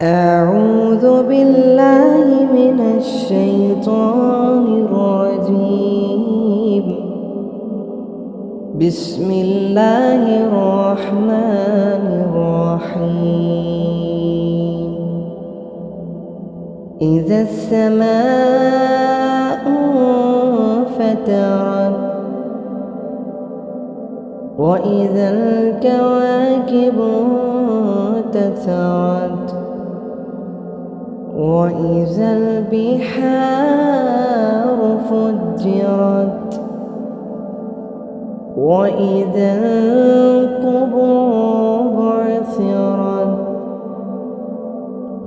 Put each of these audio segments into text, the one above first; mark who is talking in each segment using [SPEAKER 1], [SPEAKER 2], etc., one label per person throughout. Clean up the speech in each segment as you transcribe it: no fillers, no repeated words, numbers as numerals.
[SPEAKER 1] أعوذ بالله من الشيطان الرجيم. بسم الله الرحمن الرحيم. إذا السماء انفطرت وإذا الكواكب انتثرت وإذا البحار فجرت وإذا القبور بعثرت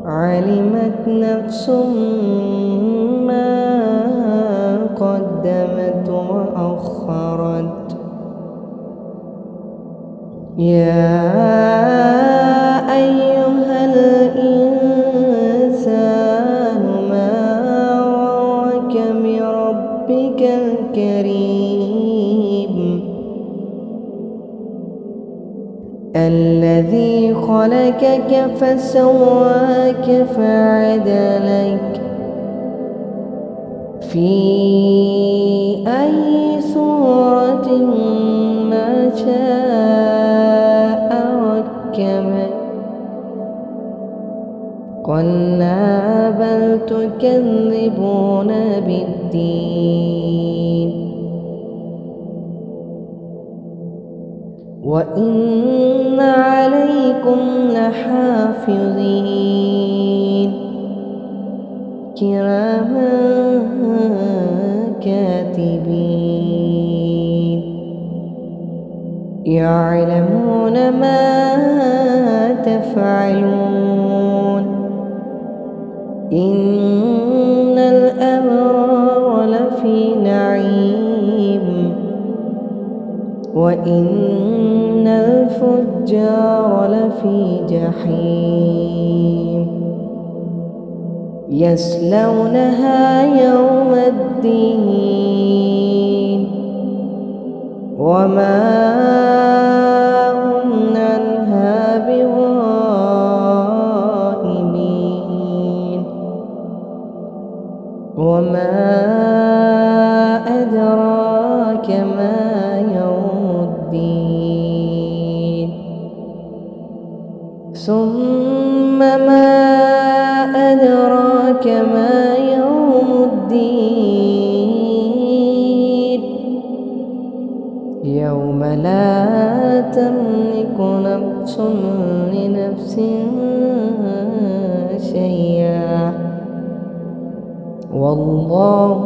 [SPEAKER 1] علمت نفس ما قدمت وأخرت. يا أيها الإنسان ما غرك بربك الكريم الذي خلقك فسواك فعدلك في أي صورة ما شاء ركبك. كلا بل تكذبون بالدين وإن عليكم لحافظين كراما كاتبين يعلمون ما تفعلون. إن الأبرار لفي نعيم وإن الفجار لفي جحيم يصلونها يوم الدين وما هم عنها بغائبين. وما أدراك ما يوم الدين ثم ما أدراك ما يوم الدين يوم لا تملك نفس لنفس شيئا والله